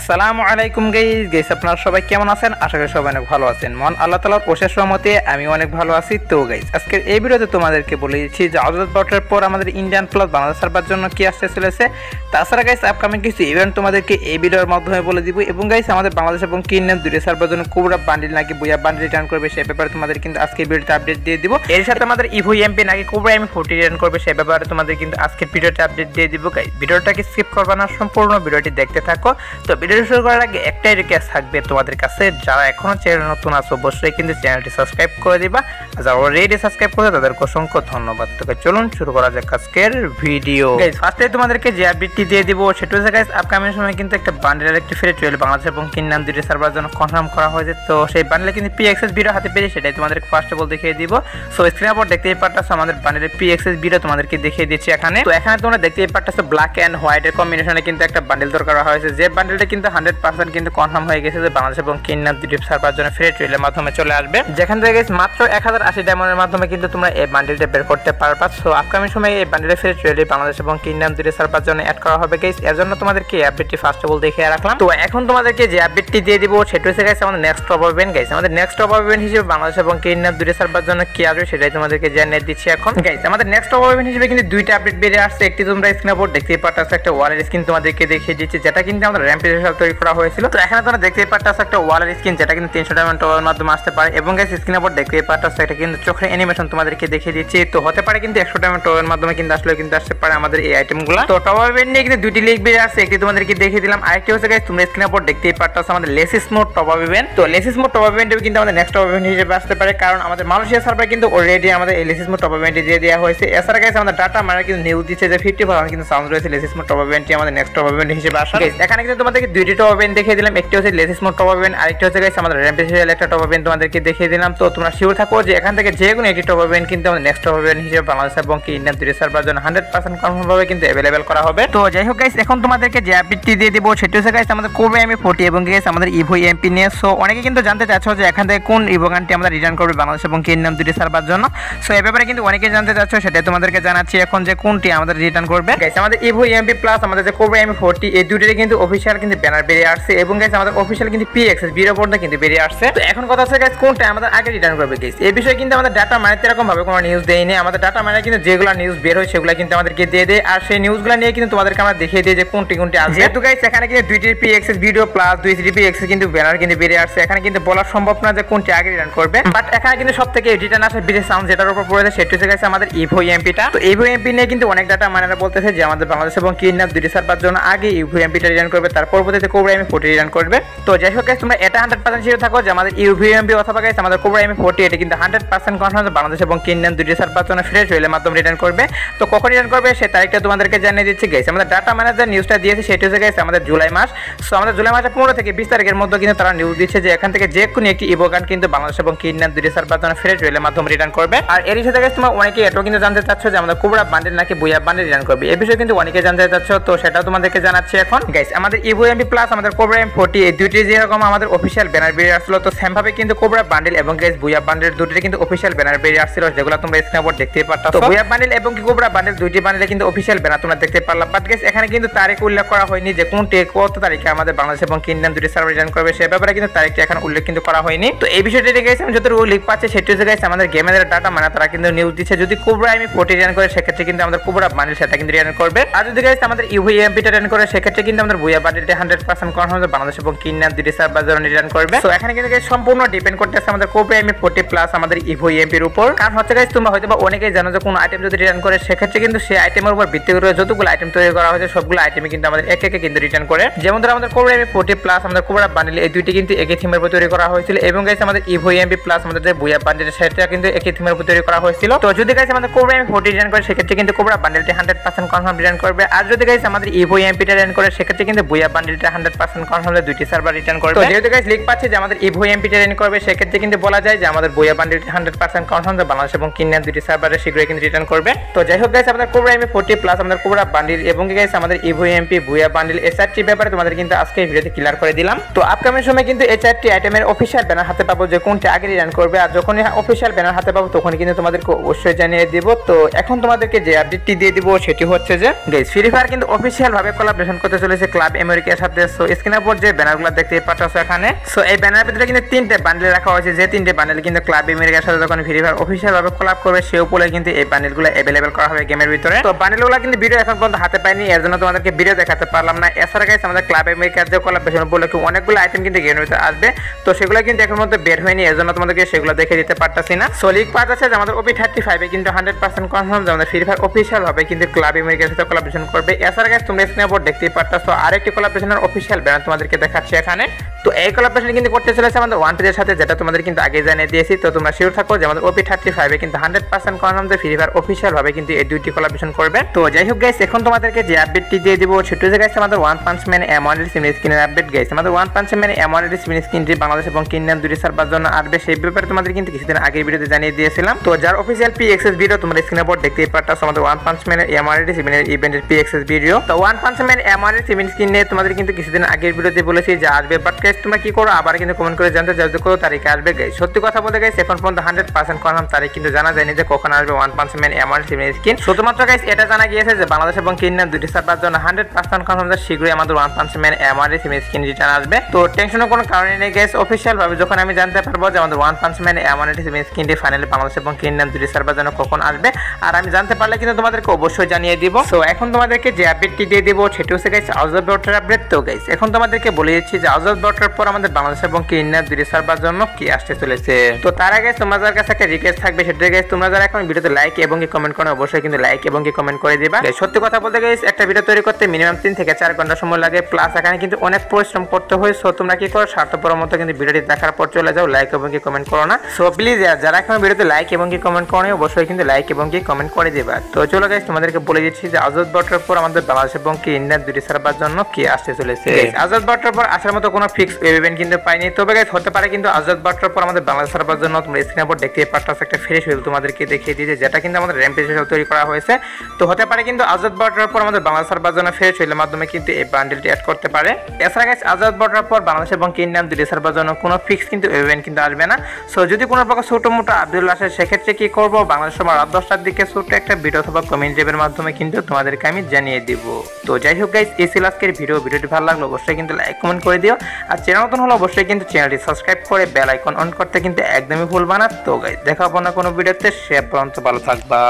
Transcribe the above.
আসসালামু আলাইকুম গাইস আপনারা সবাই কেমন আছেন? আশা করি সবাই অনেক ভালো আছেন। মহান আল্লাহ তাআলার অশেষ রহমতে আমি অনেক ভালো আছি। তো গাইস আজকে এই ভিডিওতে তোমাদেরকে বলে দিচ্ছি যে আজাদ বাউটার পর আমাদের ইন্ডিয়ান প্লাস বাংলাদেশ সার্ভার জন্য কি আসতে চলেছে। তাছাড়া গাইস আপকামিং কিছু ইভেন্ট তোমাদেরকে এই ভিডিওর মাধ্যমে বলে দিব। এবং গাইস আমাদের বাংলাদেশ এবং ইন্ডিয়ান দুটো সার্ভার জন্য কোবরা বান্ডিল নাকি বুয়া বান্ডিল রিটার্ন করবে সেই ব্যাপারে তোমাদের কিন্তু আজকে ভিডিওতে আপডেট দিয়ে দিব। এর সাথে আমাদের ইভো এমপি নাকি কোবরা M40 রিটার্ন করবে সেই ব্যাপারে তোমাদের কিন্তু আজকের ভিডিওতে আপডেট দিয়ে দিব। গাইস ভিডিওটাকে স্কিপ করবে না, সম্পূর্ণ ভিডিওটি দেখতে থাকো। তো ভিডিও শুরু করার আগে একটাই রিকোয়েস্ট থাকবে তোমাদের কাছে, যারা এখনো চ্যানেল নতুন আছো অবশ্যই কিন্তু চ্যানেলটি সাবস্ক্রাইব করে দিবা। যারা অলরেডি সাবস্ক্রাইব করে তাদেরকে অসংখ্য ধন্যবাদ। তো চলুন শুরু করা যাক আজকের ভিডিও। গাইস ফার্স্টে তোমাদেরকে যে আপডেটটি দিয়ে দিব সেটা হচ্ছে গাইস আপকামিং সময় কিন্তু একটা বান্ডেলের একটি ফ্রি ট্রায়াল বাংলাদেশ এবং ইন্ডিয়ান দুটো সার্ভার জন্য কনফার্ম করা হয়েছে। তো সেই বান্ডেলে কিন্তু PXS ভিডিও হাতে পেয়ে সেটাই তোমাদেরকে ফার্স্ট অফ অল দেখিয়ে দিব। সো স্ক্রিনের উপর দেখতেই পারতাছো আমাদের বান্ডেলের PXS ভিডিও তোমাদেরকে দেখিয়ে দিচ্ছি এখানে। তো এখানে তোমরা দেখতেই পারতাছো ব্ল্যাক এন্ড হোয়াইট এর কম্বিনেশনে কিন্তু একটা বান্ডেল দরকার হয়েছে, যে বান্ডেলটা কিন্তু 100% কিন্তু কনফার্ম হয়ে গেছে যে বাংলাদেশ এবং ইন্ডিয়ান দুটো সার্ভার জন্য ফ্রি ট্রায়ালের মাধ্যমে চলে আসবে, যেখান থেকে গাইস মাত্র 1080 ডায়মন্ডের মাধ্যমে কিন্তু তোমরা এই বান্ডেলটা বের করতে পারবা। সো আপকামিং সময়ে এই বান্ডেলের ফ্রি ট্রায়ালে বাংলাদেশ এবং ইন্ডিয়ান দুটো সার্ভার জন্য অ্যাড করা হবে গাইস। এর জন্য তোমাদেরকে এই আপডেটটি ফার্স্ট অফ অল দেখিয়ে রাখলাম। তো এখন তোমাদেরকে যে আপডেটটি দিয়ে দিব সেটা হচ্ছে গাইস আমাদের নেক্সট টপ ইভেন্ট। গাইস আমাদের নেক্সট টপ ইভেন্ট হিসেবে বাংলাদেশ এবং ইন্ডিয়ান দুটো সার্ভার জন্য কি আসবে সেটাই তোমাদেরকে জানিয়ে দিচ্ছি এখন। গাইস আমাদের নেক্সট টপ ইভেন্ট হিসেবে কিন্তু দুইটা আপডেট বেরিয়ে আসছে। একটি তোমরা স্ক্রিনের উপর দেখতেই পারতাছো একটা ওয়ালের স্কিন তোমাদেরকে দেখিয়ে দিচ্ছি, যেটা কিন্তু আমাদের র্যাম্পেজের সাথে তৈরি করা হয়েছিল। তো এখানে তোমরা দেখতেই পারতাছো একটা ওয়ালের স্কিন যেটা কিন্তু 300 ডায়মন্ড টপের মাধ্যমে আসতে পারে। এবং গাইস স্ক্রিনের উপর দেখতেই পারতাছো এটা কিন্তু চোখের অ্যানিমেশন তোমাদেরকে দেখিয়ে দিচ্ছি। তো হতে পারে কিন্তু 100 ডায়মন্ড টপের মাধ্যমে কিন্তু আসলে কিন্তু আসতে পারে আমাদের এই আইটেমগুলো। তো টপ ইভেন্ট নিয়ে কিন্তু দুইটি লিঙ্ক বেরিয়ে আসছে, একটি তোমাদেরকে দেখিয়ে দিলাম, আরেকটি হচ্ছে গাইস তোমরা স্ক্রিনের উপর দেখতেই পারতাছো আমাদের লেসিস মোড টপ ইভেন্ট। তো লেসিস মোড টপ ইভেন্টও কিন্তু আমাদের নেক্সট টপ ইভেন্ট হিসেবে আসতে পারে, কারণ আমাদের মালয়েশিয়া সার্ভার কিন্তু অলরেডি আমাদের এই লেসিস মোড টপ ইভেন্টে দিয়ে দেওয়া হয়েছে। এছাড়া গাইস আমাদের ডাটা মার্কেট কিন্তু নিউজ দিচ্ছে যে 50% কিন্তু চান্স রয়েছে লেসিস মোড টপ ইভেন্টটি আমাদের নেক্সট টপ ইভেন্ট হিসেবে আসা। গাইস এখানে কিন্তু তোমাদেরকে দুইটি টপ ইভেন্ট দেখিয়ে দিলাম, একটি হচ্ছে লেসিস মোড টপ ইভেন্ট, আরেকটি হচ্ছে গাইস আমাদের র্যাম্পেজ একটা টপ ইভেন্ট তোমাদেরকে দেখিয়ে দিলাম। তো তোমরা শিওর থাকো যে এখান থেকে যে কোনো একটি টপ ইভেন্ট কিন্তু আমাদের নেক্সট টপ ইভেন্ট হিসেবে বাংলাদেশ এবং ইন্ডিয়ান দুটো সার্ভার জন্য 100% কনফার্ম ভাবে কিন্তু अवेलेबल করা হবে। তো যাই হোক গাইস এখন তোমাদেরকে যে আপডেটটি দিয়ে দিব সেটা হচ্ছে গাইস আমাদের কোবরা M40 এবং গাইস আমাদের ইভো এমপি নিয়ে। সো অনেকে কিন্তু জানতে চাচ্ছো যে এখান থেকে কোন ইভো গানটি আমরা রিটার্ন করবে বাংলাদেশ এবং ইন্ডিয়ান দুটো সার্ভার জন্য। সো এই ব্যাপারে কিন্তু অনেকে জানতে চাচ্ছো, সেটা তোমাদেরকে জানাচ্ছি এখন যে কোনটি আমাদের রিটার্ন করবে। গাইস আমাদের ইভো এমপি প্লাস আমাদের যে কোবরা M40 এই দুটোরই কিন্তু অফিশিয়াল কিন্তু ব্যানার বেরিয়ে আসছে, এবং গাইস আমাদের অফিশিয়াল কিন্তু PXS ভিডিও পর্যন্ত কিন্তু বেরিয়ে আসছে। তো এখন কথা হচ্ছে গাইস কোনটা আমাদের আগে রিটার্ন করবে। গাইস এই বিষয়ে কিন্তু আমাদের ডাটা মাইনার এরকম ভাবে কোনো নিউজ দেয়নি। আমাদের ডাটা মাইনার কিন্তু যেগুলো নিউজ বের হয় সেগুলো কিন্তু আমাদেরকে দিয়ে দেয়, আর সেই নিউজগুলো নিয়ে কিন্তু তোমাদেরকে আমরা দেখিয়ে দিই যে কোনটি কোনটি আসবে। যেহেতু গাইস এখানে কিন্তু দুইটি PXS ভিডিও প্লাস দুইটি PXS কিন্তু ব্যানার কিন্তু বেরিয়ে আসছে, এখানে কিন্তু বলা সম্ভব না যে কোনটি আগে রিটার্ন করবে। বাট এখানে কিন্তু সবথেকে রিটার্ন আসে বিশেষ সাউন্ড যেটার উপর পড়েছে সেটা হচ্ছে গাইস আমাদের ইভো এমপিটা। তো ইভো এমপি নিয়ে কিন্তু অনেক ডাটা মাইনাররা বলতেছে যে আমাদের বাংলাদেশ এবং ইন্ডিয়ান দুটো সার্ভার জন্য আগে ইভো এমপিটা রিটার্ন করবে, তার পরবর্তীতে কোবরা M40 রিটার্ন করবে। তো যাই হোক গাইস তোমরা এটা 100% শিওর থাকো যে আমাদের ইভো এমপি অথবা গাইস আমাদের কোবরা M40 এটা কিন্তু 100% কনফার্ম বাংলাদেশ এবং ইন্ডিয়ান দুটো সার্ভার জন্য ফ্রি ট্রায়ালের মাধ্যমে রিটার্ন করবে। তো কখন রিটার্ন করবে সেই তারিখটা তোমাদেরকে জানিয়ে দিচ্ছি। গাইস আমাদের ডাটা ম্যানেজার নিউজটা দিয়েছে সেটা হচ্ছে গাইস আমাদের জুলাই মাস। সো আমাদের জুলাই মাসের 15 থেকে 20 তারিখের মধ্যে কিন্তু তারা নিউজ দিচ্ছে যে এখান থেকে যে কোনো একটি ইভো গান কিন্তু বাংলাদেশ এবং ইন্ডিয়ান দুটো সার্ভার জন্য ফ্রি ট্রায়ালের মাধ্যমে রিটার্ন করবে। আর এর সাথে গাইস তোমরা অনেকে এটাও কিন্তু জানতে চাচ্ছো যে আমাদের কোবরা বান্ডেল নাকি বুয়া বান্ডেল রিটার্ন করবে, এই বিষয়ে কিন্তু অনেকে জানতে চাচ্ছো। তো সেটাও তোমাদেরকে জানাচ্ছি এখন। গাইস আমাদের ইভো এমপি প্লাস আমাদের কোবরা M40 এই দুইটি যেরকম আমাদের অফিশিয়াল ব্যানার বেরিয়ে আসলো, তো সেম ভাবে কিন্তু কোবরা বান্ডেল এবং গাইস বুয়া বান্ডেল দুটোরই কিন্তু অফিশিয়াল ব্যানার বেরিয়ে আসছিল, যেগুলো তোমরা স্ক্রিনের উপর দেখতে পারতাছো। তো বুয়া বান্ডেল এবং কোবরা বান্ডেল দুইটি বান্ডেলে কিন্তু অফিশিয়াল ব্যানার তোমরা দেখতে পারলা। বাট গাইস এখানে কিন্তু তারিখ উল্লেখ করা হয়নি যে কোনটি কত তারিখে আমাদের বাংলাদেশ এবং ইন্ডিয়ান দুটো সার্ভার রিটার্ন করবে, সেই ব্যাপারে কিন্তু তারিখটা এখন উল্লেখ কিন্তু করা হয়নি। তো এই বিষয়টি গাইস আমি যতটুকু লিখ পাচ্ছি সেটা হচ্ছে গাইস আমাদের গেমের ডাটা মানে তারা কিন্তু নিউজ দিচ্ছে যদি কোবরা M40 রিটার্ন করে সেক্ষেত্রে কিন্তু আমাদের কোবরা বান্ডেল সেটা কিন্তু রিটার্ন করবে। আর যদি গাইস আমাদের ইভো এমপিটা রিটার্ন করে সেক্ষেত্রে কিন্তু আমাদের বুয়া বান্ডেলটা 100% কনফার্ম বাংলাদেশ এবং ইন্ডিয়ান দুটো সার্ভার জন্য রিটার্ন করবে। তো এখানে কিন্তু গাইস সম্পূর্ণ ডিপেন্ড করতেছে আমাদের কোবরা M40 প্লাস আমাদের ইভো এমপির উপর। কারণ হচ্ছে গাইস তোমরা হয়তো বা অনেকেই জানো যে কোন আইটেম যদি রিটার্ন করে সেক্ষেত্রে কিন্তু সেই আইটেমের উপর ভিত্তি করে যতগুলো আইটেম তৈরি করা হয়েছে সবগুলো আইটেমই কিন্তু আমাদের এক একে কিন্তু রিটার্ন করে। যেমন ধরো আমাদের কোবরা M40 প্লাস আমাদের কোবরা বান্ডেল এই দুইটি কিন্তু একই থিমের উপর তৈরি করা হয়েছিল, এবং গাইস আমাদের ইভো এমপি প্লাস আমাদের যে বুয়া বান্ডেল সেটা কিন্তু একই থিমের উপর তৈরি করা হয়েছিল। তো যদি গাইস আমাদের কোবরা M40 রিটার্ন করে সেক্ষেত্রে কিন্তু কোবরা বান্ডেলটি 100% কনফার্ম রিটার্ন করবে। আর যদি গাইস আমাদের ইভো এমপিটা রিটার্ন করে সেক্ষেত্রে কিন্তু বুয়া বান্ডেলটা 100% কনফার্ম দুইটি সার্ভার রিটার্ন করবে। তো যেহেতু গাইস লিখ পাচ্ছি যে আমাদের ইভো এমপিটা রিটার্ন করবে সেক্ষেত্রে কিন্তু বলা যায় যে আমাদের বুয়া বান্ডেলটি 100% কনফার্ম বাংলাদেশ এবং ইন্ডিয়ান দুটি সার্ভারে শীঘ্রই কিন্তু রিটার্ন করবে। তো যাই হোক গাইস আমাদের কোবরা M40 প্লাস আমাদের কোবরা বান্ডেল এবং গাইস আমাদের ইভো এমপি বুয়া বান্ডেল এই চারটি ব্যাপারে তোমাদের কিন্তু আজকে এই ভিডিওতে ক্লিয়ার করে দিলাম। তো আপকামিং সময় কিন্তু এই চারটি আইটেমের অফিশিয়াল ব্যানার হাতে পাবো যে কোনটা আগে রিটার্ন করবে, আর যখন অফিশিয়াল ব্যানার হাতে পাবো তখন কিন্তু তোমাদেরকে অবশ্যই জানিয়ে দিব। তো এখন তোমাদেরকে যে আপডেটটি দিয়ে দিব সেটি হচ্ছে যে গাইস ফ্রি ফায়ার কিন্তু অফিশিয়াল ভাবে কোলাবোরেশন করতে চলেছে ক্লাব আমেরিকার সাথে। সো স্ক্রিনের উপর যে ব্যানারগুলো দেখতে পাচ্ছ এখানে, সো এই ব্যানারের ভিতরে কিন্তু 3টে বান্ডেল রাখা হয়েছে, যে 3টে বান্ডেল কিন্তু ক্লাব আমেরিকার সাথে যখন ফ্রি ফায়ার অফিশিয়াল ভাবে কোলাব করবে সেই উপলক্ষে কিন্তু এই বান্ডেলগুলো अवेलेबल করা হবে গেমের ভিতরে। তো বান্ডেলগুলো কিন্তু ভিডিও এখন পর্যন্ত হাতে পাইনি, এর জন্য তোমাদেরকে ভিডিও দেখাতে পারলাম না। এছাড়া গাইস আমাদের ক্লাব আমেরিকার যে কোলাবরেশন উপলক্ষে অনেকগুলো আইটেম কিন্তু গেমের ভিতরে আসবে, তো সেগুলো কিন্তু এখন মধ্যে বের হয়নি, এর জন্য তোমাদেরকে সেগুলো দেখে দিতে পারতাছি না। সো লিক পাওয়া যাচ্ছে যে আমাদের OP35 এ কিন্তু 100% কনফার্ম যে আমাদের ফ্রি ফায়ার অফিশিয়াল ভাবে কিন্তু ক্লাব আমেরিকার সাথে কোলাবরেশন করবে। এছাড়া গাইস তোমরা স্ক্রিনের উপর দেখতেই পারতাছো আরেকটি কোলাবরেশনের অফিশিয়াল ব্যানার তোমাদেরকে দেখাচ্ছি এখানে। তো এই কোলাবরেশন কিন্তু করতে চলেছে আমাদের ওয়ান্টেডের সাথে, যেটা তোমাদের কিন্তু আগে জানিয়ে দিয়েছি। তো তোমরা শিওর থাকো যে আমাদের OP35 এ কিন্তু 100% কনফার্ম যে ফ্রি ফায়ার অফিশিয়াল ভাবে কিন্তু এই দুইটি কোলাবরেশন করবে। তো যাই হোক গাইস, এখন তোমাদেরকে যে আপডেটটি দিয়ে দিব সেটা হচ্ছে গাইস আমাদের ওয়ান পাঞ্চ ম্যান M1 সিমিন স্কিনের আপডেট গাইস। আমাদের ওয়ান পাঞ্চ ম্যান M1 সিমিন স্কিনটি বাংলাদেশ এবং ইন্ডিয়ান দুটি সার্ভার জন্য আসবে, সেই ব্যাপারে তোমাদের কিন্তু কিছুদিন আগের ভিডিওতে জানিয়ে দিয়েছিলাম। তো যার অফিশিয়াল PXS ভিডিও তোমরা স্ক্রিনের উপর দেখতেই পারতাছো আমাদের ওয়ান পাঞ্চ ম্যান M1 সিমিনের ইভেন্টের PXS ভিডিও। তো ওয়ান পাঞ্চ ম্যান M1 সিমিন স্কিন নিয়ে তোমাদের কিন্তু কিছুদিন আগের ভিডিওতে বলেছি যে আসবে, বাট গাইস তোমরা কি করো আবার কিন্তু কমেন্ট করে জানতে চাও যে কত তারিখে আসবে গাইস। সত্যি কথা বলতে গাইস এখন পর্যন্ত 100% কনফার্ম তারিখ কিন্তু জানা যায়নি যে কখন আসবে ওয়ান পাঞ্চ ম্যান M1 সিমিন স্কিন। শুধুমাত্র গাইস এটা জানা গিয়েছে যে বাংলাদেশ এবং ইন্ডিয়ান দুটি সার্ভার জন্য 100% কনফার্ম যে শীঘ্রই আমাদের ওয়ান পাঞ্চ ম্যান M1 সিমিন স্কিন রিটার্ন আসবে। তো টেনশনের কোনো কারণ নেই গাইস, অফিশিয়াল ভাবে যখন আমি জানতে পারবো যে আমাদের ওয়ান পাঞ্চ ম্যান M1 সিমিন স্কিনটি ফাইনালি বাংলাদেশ এবং ইন্ডিয়ান দুটি সার্ভার জন্য কখন আসবে, আর আমি জানতে পারলে কিন্তু তোমাদেরকে অবশ্যই জানিয়ে দিব। সো এখন তোমাদেরকে যে আপডেটটি দিয়ে দিব সেটা হচ্ছে গাইস আউটসাইড বর্ডার আপডেট। তো গাইস এখন তোমাদেরকে বলে দিচ্ছি যে আউটসাইড বর্ডার পর আমাদের বাংলাদেশ এবং ইন্ডিয়ান দুটি সার্ভার জন্য কি আসতে চলেছে। তো তার আগে তোমাদের কাছে একটা রিকোয়েস্ট থাকবে, সেটা গাইস তোমরা যারা এখন ভিডিওতে লাইক এবং কি কমেন্ট করো অবশ্যই কিন্তু লাইক এবং কি কমেন্ট করে দিবা। সত্যি কথা বলতে গাইস একটা ভিডিও তৈরি করতে মিনিমাম 3 থেকে 4 ঘন্টা সময় লাগে, প্লাস এখানে কিন্তু অনেক পরিশ্রম করতে হয়। সো তোমরা কি করো স্বার্থপর মতো কিন্তু ভিডিওটি দেখার পর চলে যাও, লাইক এবং কি কমেন্ট করো না। সো প্লিজ যারা এখন ভিডিওতে লাইক এবং কি কমেন্ট করো অবশ্যই কিন্তু লাইক এবং কি কমেন্ট করে দিবা। তো চলো গাইস তোমাদেরকে বলে দিচ্ছি যে আউটসাইড বর্ডার পর আমাদের বাংলাদেশ এবং কি ইন্ডিয়ান দুটি সার্ভার জন্য কি আসতে চলেছে। আউটসাইড বর্ডার পর আসার মতো কোনো ফিক্স ইভেন্ট কিন্তু পাইনি, তবে গাইস হতে পারে কিন্তু আউটসাইড বর্ডার পর আমাদের বাংলাদেশ সার্ভার জন্য তোমরা স্ক্রিনের উপর দেখতে পারতাছ একটা ফ্রেশ হুইল তোমাদেরকে দেখিয়ে দিয়েছে, যেটা কিন্তু আমাদের র্যাম্পেজ হিসেবে তৈরি করা হয়েছে। তো হতে পারে কিন্তু আউটসাইড বর্ডার পর আমাদের বাংলাদেশ সার্ভার জন্য ফ্রেশ হুইলের মাধ্যমে কিন্তু এই বান্ডেলটি অ্যাড করতে পারে। এছাড়া গাইস আউটসাইড বর্ডার পর বাংলাদেশ এবং ইন্ডিয়ান দুটি সার্ভার জন্য কোনো ফিক্স কিন্তু ইভেন্ট কিন্তু আসবে না। সো যদি কোনো প্রকার ছোট মোটো আপডেট আসে সেক্ষেত্রে কি করবো, বাংলাদেশ সময় রাত 10টার দিকে ছোট একটা ভিডিও অথবা কমেন্ট টেপের মাধ্যমে কিন্তু তোমাদেরকে আমি জানিয়ে দিব। তো যাই হোক গাইস এই ছিল আজকের ভিডিওটি ভালো লাগলো অবশ্যই কিন্তু লাইক কমেন্ট করে দিও, আর চ্যানেল নতুন হলে অবশ্যই কিন্তু চ্যানেলটি সাবস্ক্রাইব করে বেল আইকন অন করতে কিন্তু একদমই ভুলবা না। তো গাইস দেখা হবে না কোনো ভিডিওতে, সে পর্যন্ত ভালো থাকবা।